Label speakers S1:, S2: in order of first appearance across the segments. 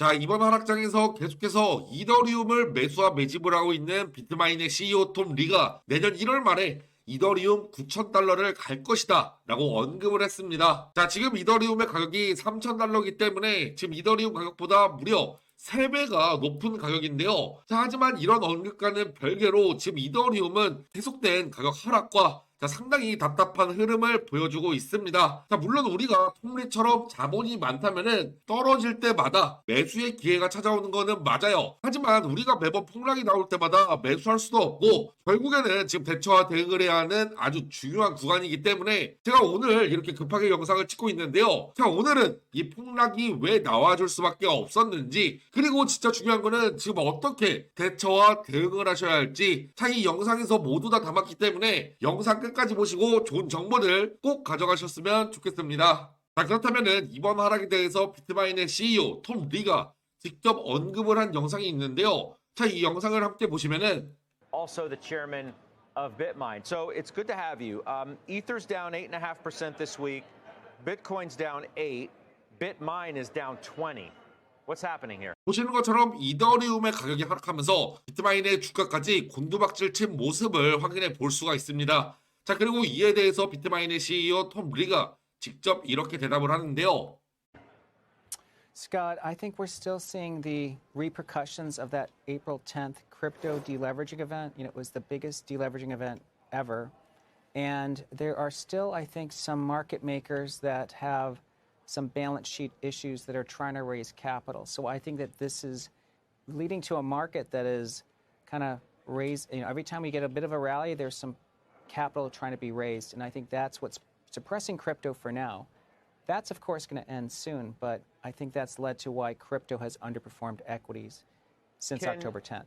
S1: 자, 이번 하락장에서 계속해서 이더리움을 매수와 매집을 하고 있는 비트마인의 CEO 톰 리가 내년 1월 말에 이더리움 9,000달러를 갈 것이다 라고 언급을 했습니다. 자, 지금 이더리움의 가격이 3,000달러이기 때문에 지금 이더리움 가격보다 무려 3배가 높은 가격인데요. 자, 하지만 이런 언급과는 별개로 지금 이더리움은 계속된 가격 하락과 상당히 답답한 흐름을 보여주고 있습니다. 자, 물론 우리가 톰리처럼 자본이 많다면은 떨어질 때마다 매수의 기회가 찾아오는 거는 맞아요. 하지만 우리가 매번 폭락이 나올 때마다 매수할 수도 없고 결국에는 지금 대처와 대응을 해야 하는 아주 중요한 구간이기 때문에 제가 오늘 이렇게 급하게 영상을 찍고 있는데요. 자, 오늘은 이 폭락이 왜 나와줄 수밖에 없었는지, 그리고 진짜 중요한 거는 지금 어떻게 대처와 대응을 하셔야 할지, 자, 이 영상에서 모두 다 담았기 때문에 영상 끝까지 보시고 좋은 정보들 꼭 가져가셨으면 좋겠습니다. 자, 그렇다면은 이번 하락에 대해서 비트마인의 CEO 톰 리가 직접 언급을 한 영상이 있는데요. 자, 이 영상을 함께 보시면은
S2: also the chairman of Bitmine. So it's good to have you. Ether's down 8.5% this week. Bitcoin's down 8. Bitmine is down 20. What's happening here?
S1: 보시는 것처럼 이더리움의 가격이 하락하면서 비트마인의 주가까지 곤두박질 친 모습을 확인해 볼 수가 있습니다. 자, 그리고 이에 대해서 비트마인의 CEO 톰 리가 직접 이렇게 대답을 하는데요.
S3: Scott, I think we're still seeing the repercussions of that April 10th crypto deleveraging event. You know, it was the biggest deleveraging event ever. And there are still, I think, some market makers that have some balance sheet issues that are trying to raise capital. So I think that this is leading to a market that is kind of raised. You know, every time we get a bit of a rally, there's some capital trying to be raised. And I think that's what's suppressing crypto for now. That's, of course, going to end soon, but I think that's led to why crypto has underperformed equities since October 10th.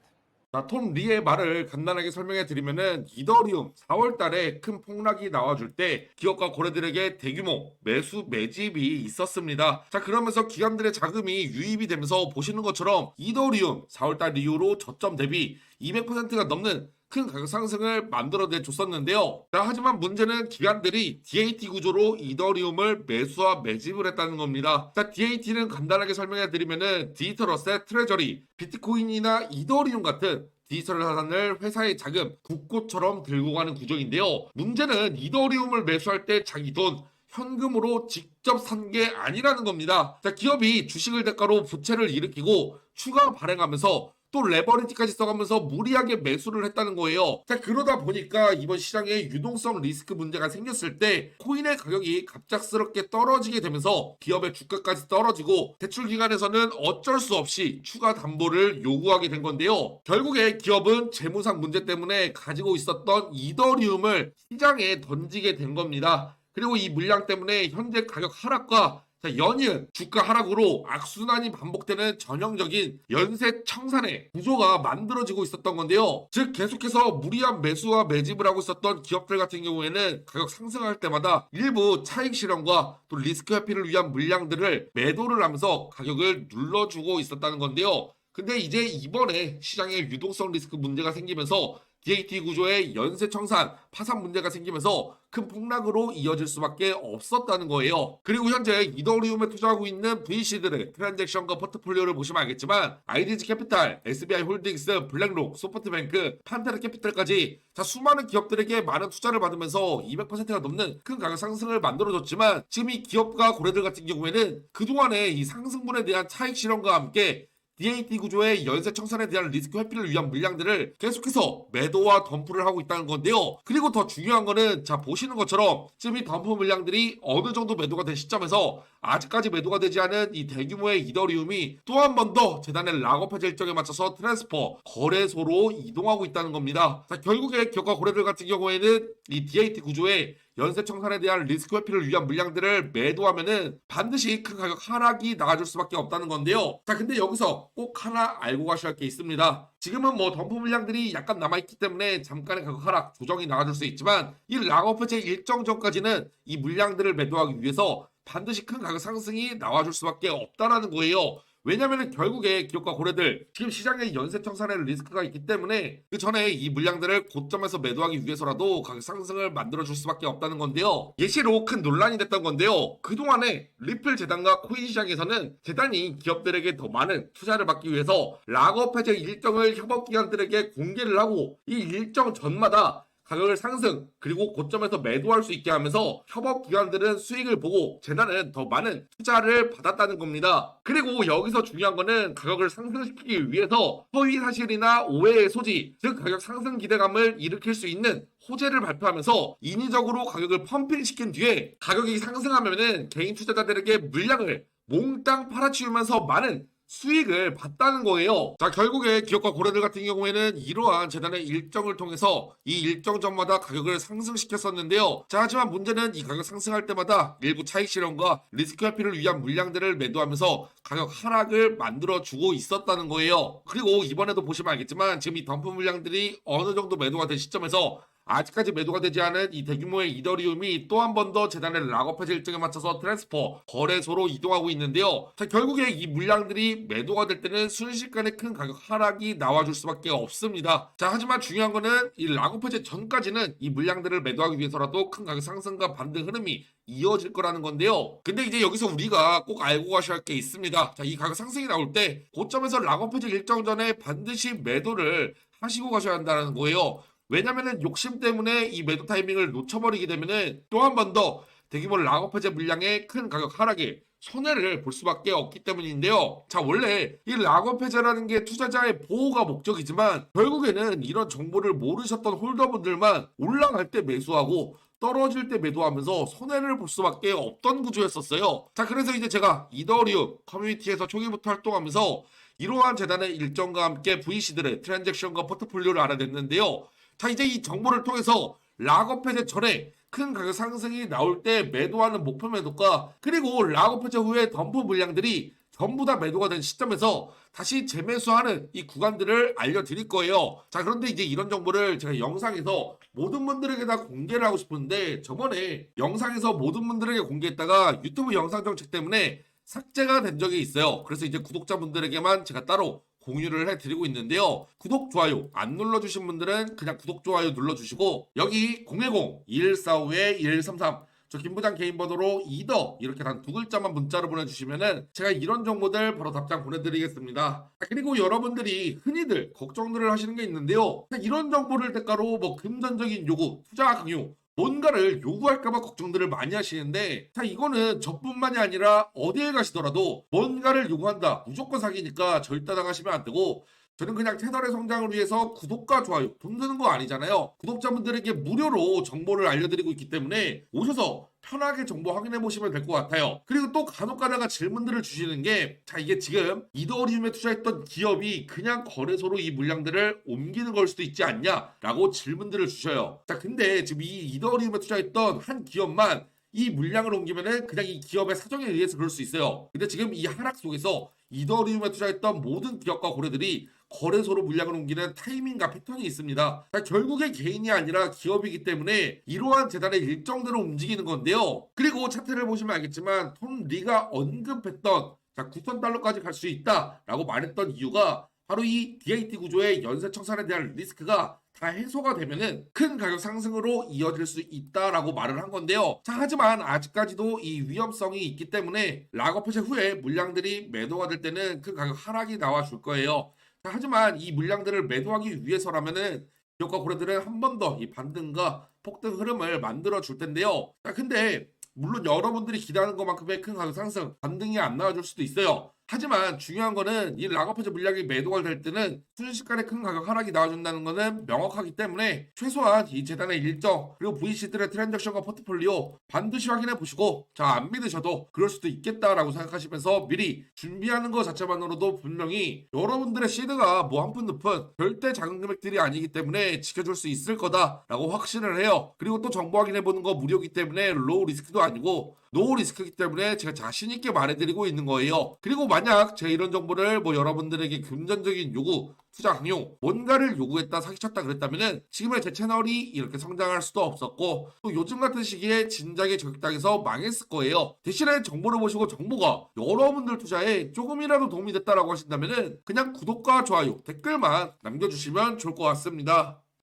S1: 자, 톰 리의 말을 간단하게 설명해 드리면은 이더리움 4월 달에 큰 폭락이 나와줄 때 기업과 거래들에게 대규모 매수 매집이 있었습니다. 자, 그러면서 기관들의 자금이 유입이 되면서 보시는 것처럼 이더리움 4월 달 이후로 저점 대비 200%가 넘는 큰 가격 상승을 만들어내 줬었는데요. 자, 하지만 문제는 기관들이 DAT 구조로 이더리움을 매수와 매집을 했다는 겁니다. 자, DAT는 간단하게 설명해 드리면은 디지털 어셋 트레저리, 비트코인이나 이더리움 같은 디지털 자산을 회사의 자금, 국고처럼 들고 가는 구조인데요. 문제는 이더리움을 매수할 때 자기 돈, 현금으로 직접 산 게 아니라는 겁니다. 자, 기업이 주식을 대가로 부채를 일으키고 추가 발행하면서 또 레버리지까지 써가면서 무리하게 매수를 했다는 거예요. 자, 그러다 보니까 이번 시장에 유동성 리스크 문제가 생겼을 때 코인의 가격이 갑작스럽게 떨어지게 되면서 기업의 주가까지 떨어지고 대출 기관에서는 어쩔 수 없이 추가 담보를 요구하게 된 건데요. 결국에 기업은 재무상 문제 때문에 가지고 있었던 이더리움을 시장에 던지게 된 겁니다. 그리고 이 물량 때문에 현재 가격 하락과 연이은 주가 하락으로 악순환이 반복되는 전형적인 연쇄 청산의 구조가 만들어지고 있었던 건데요. 즉 계속해서 무리한 매수와 매집을 하고 있었던 기업들 같은 경우에는 가격 상승할 때마다 일부 차익 실현과 또 리스크 회피를 위한 물량들을 매도를 하면서 가격을 눌러주고 있었다는 건데요. 근데 이제 이번에 시장에 유동성 리스크 문제가 생기면서 DAT 구조의 연쇄 청산, 파산 문제가 생기면서 큰 폭락으로 이어질 수밖에 없었다는 거예요. 그리고 현재 이더리움에 투자하고 있는 VC들의 트랜잭션과 포트폴리오를 보시면 알겠지만 IDG 캐피탈, SBI 홀딩스, 블랙록, 소프트뱅크, 판테라 캐피탈까지 수많은 기업들에게 많은 투자를 받으면서 200%가 넘는 큰 가격 상승을 만들어줬지만 지금 이 기업과 고래들 같은 경우에는 그동안의 이 상승분에 대한 차익 실현과 함께 DAT 구조의 연쇄 청산에 대한 리스크 회피를 위한 물량들을 계속해서 매도와 덤프를 하고 있다는 건데요. 그리고 더 중요한 거는 자, 보시는 것처럼 지금 이 덤프 물량들이 어느 정도 매도가 된 시점에서 아직까지 매도가 되지 않은 이 대규모의 이더리움이 또 한 번 더 재단의 락업 해제 일정에 맞춰서 트랜스퍼, 거래소로 이동하고 있다는 겁니다. 자, 결국에 기업과 고래들 같은 경우에는 이 DAT 구조의 연쇄 청산에 대한 리스크 회피를 위한 물량들을 매도하면은 반드시 큰 가격 하락이 나아질 수밖에 없다는 건데요. 자, 근데 여기서 꼭 하나 알고 가셔야 할 게 있습니다. 지금은 뭐 덤프 물량들이 약간 남아있기 때문에 잠깐의 가격 하락 조정이 나아질 수 있지만 이 락업 해제 일정 전까지는 이 물량들을 매도하기 위해서 반드시 큰 가격 상승이 나와줄 수밖에 없다라는 거예요. 왜냐면은 결국에 기업과 고래들 지금 시장에 연쇄청산의 리스크가 있기 때문에 그 전에 이 물량들을 고점에서 매도하기 위해서라도 가격 상승을 만들어줄 수밖에 없다는 건데요. 예시로 큰 논란이 됐던 건데요. 그동안에 리플 재단과 코인 시장에서는 재단이 기업들에게 더 많은 투자를 받기 위해서 락업 해제 일정을 협업기관들에게 공개를 하고 이 일정 전마다 가격을 상승 그리고 고점에서 매도할 수 있게 하면서 협업기관들은 수익을 보고 재단은 더 많은 투자를 받았다는 겁니다. 그리고 여기서 중요한 거는 가격을 상승시키기 위해서 허위 사실이나 오해의 소지, 즉 가격 상승 기대감을 일으킬 수 있는 호재를 발표하면서 인위적으로 가격을 펌핑시킨 뒤에 가격이 상승하면은 개인 투자자들에게 물량을 몽땅 팔아치우면서 많은 수익을 봤다는 거예요. 자, 결국에 기업과 고래들 같은 경우에는 이러한 재단의 일정을 통해서 이 일정 전마다 가격을 상승시켰었는데요. 자, 하지만 문제는 이 가격 상승할 때마다 일부 차익 실현과 리스크 회피를 위한 물량들을 매도하면서 가격 하락을 만들어주고 있었다는 거예요. 그리고 이번에도 보시면 알겠지만 지금 이 덤프 물량들이 어느 정도 매도가 된 시점에서 아직까지 매도가 되지 않은 이 대규모의 이더리움이 또 한 번 더 재단의 락업 해제 일정에 맞춰서 트랜스퍼, 거래소로 이동하고 있는데요. 자, 결국에 이 물량들이 매도가 될 때는 순식간에 큰 가격 하락이 나와줄 수밖에 없습니다. 자, 하지만 중요한 거는 이 락업 해제 전까지는 이 물량들을 매도하기 위해서라도 큰 가격 상승과 반등 흐름이 이어질 거라는 건데요. 근데 이제 여기서 우리가 꼭 알고 가셔야 할 게 있습니다. 자, 이 가격 상승이 나올 때 고점에서 락업 해제 일정 전에 반드시 매도를 하시고 가셔야 한다는 거예요. 왜냐면은 욕심 때문에 이 매도 타이밍을 놓쳐버리게 되면은 또 한 번 더 대규모 락업 해제 물량의 큰 가격 하락에 손해를 볼 수밖에 없기 때문인데요. 자, 원래 이 락업 해제라는 게 투자자의 보호가 목적이지만 결국에는 이런 정보를 모르셨던 홀더분들만 올라갈 때 매수하고 떨어질 때 매도하면서 손해를 볼 수밖에 없던 구조였었어요. 자, 그래서 이제 제가 이더리움 커뮤니티에서 초기부터 활동하면서 이러한 재단의 일정과 함께 VC들의 트랜잭션과 포트폴리오를 알아냈는데요. 자, 이제 이 정보를 통해서 락업 해제 전에 큰 가격 상승이 나올 때 매도하는 목표 매도가 그리고 락업 해제 후에 덤프 물량들이 전부 다 매도가 된 시점에서 다시 재매수하는 이 구간들을 알려드릴 거예요. 자, 그런데 이제 이런 정보를 제가 영상에서 모든 분들에게 다 공개를 하고 싶은데 저번에 영상에서 모든 분들에게 공개했다가 유튜브 영상 정책 때문에 삭제가 된 적이 있어요. 그래서 이제 구독자분들에게만 제가 따로 공유를 해드리고 있는데요. 구독, 좋아요 안 눌러주신 분들은 그냥 구독, 좋아요 눌러주시고 여기 010-2145-2133 저 김부장 개인 번호로 이더 이렇게 단 두 글자만 문자로 보내주시면은 제가 이런 정보들 바로 답장 보내드리겠습니다. 그리고 여러분들이 흔히들 걱정들을 하시는 게 있는데요. 이런 정보를 대가로 뭐 금전적인 요구, 투자 강요 뭔가를 요구할까봐 걱정들을 많이 하시는데 자, 이거는 저뿐만이 아니라 어디에 가시더라도 뭔가를 요구한다 무조건 사기니까 절대 당하시면 안 되고 저는 그냥 채널의 성장을 위해서 구독과 좋아요 돈 드는 거 아니잖아요. 구독자분들에게 무료로 정보를 알려드리고 있기 때문에 오셔서 편하게 정보 확인해 보시면 될 것 같아요. 그리고 또 간혹 가다가 질문들을 주시는 게 자, 이게 지금 이더리움에 투자했던 기업이 그냥 거래소로 이 물량들을 옮기는 걸 수도 있지 않냐 라고 질문들을 주셔요. 자, 근데 지금 이 이더리움에 투자했던 한 기업만 이 물량을 옮기면은 그냥 이 기업의 사정에 의해서 그럴 수 있어요. 근데 지금 이 하락 속에서 이더리움에 투자했던 모든 기업과 고래들이 거래소로 물량을 옮기는 타이밍과 패턴이 있습니다. 결국에 개인이 아니라 기업이기 때문에 이러한 재단의 일정대로 움직이는 건데요. 그리고 차트를 보시면 알겠지만 톰 리가 언급했던 자, 9,000달러까지 갈 수 있다라고 말했던 이유가 바로 이 DAT 구조의 연쇄 청산에 대한 리스크가 다 해소가 되면은 큰 가격 상승으로 이어질 수 있다라고 말을 한 건데요. 자, 하지만 아직까지도 이 위험성이 있기 때문에 락업 해제 후에 물량들이 매도가 될 때는 큰 가격 하락이 나와 줄 거예요. 자, 하지만 이 물량들을 매도하기 위해서라면은 기업과 고래들은 한 번 더 이 반등과 폭등 흐름을 만들어 줄 텐데요. 자, 근데 물론 여러분들이 기대하는 것만큼의 큰 가격 상승, 반등이 안 나와줄 수도 있어요. 하지만 중요한 거는 이 락업 해제 물량이 매도가 될 때는 순식간에 큰 가격 하락이 나와준다는 거는 명확하기 때문에 최소한 이 재단의 일정 그리고 VC들의 트랜잭션과 포트폴리오 반드시 확인해 보시고 자, 안 믿으셔도 그럴 수도 있겠다라고 생각하시면서 미리 준비하는 것 자체만으로도 분명히 여러분들의 시드가 뭐 한 푼 두 푼 절대 작은 금액들이 아니기 때문에 지켜줄 수 있을 거다라고 확신을 해요. 그리고 또 정보 확인해 보는 거 무료이기 때문에 로우 리스크도 아니고 노 리스크이기 때문에 제가 자신있게 말해드리고 있는 거예요. 그리고 만약 제가 이런 정보를 뭐 여러분들에게 금전적인 요구, 투자 강요, 뭔가를 요구했다, 사기쳤다 그랬다면은 지금의 제 채널이 이렇게 성장할 수도 없었고 또 요즘 같은 시기에 진작에 저격당해서 망했을 거예요. 대신에 정보를 보시고 정보가 여러분들 투자에 조금이라도 도움이 됐다라고 하신다면은 그냥 구독과 좋아요, 댓글만 남겨주시면 좋을 것 같습니다.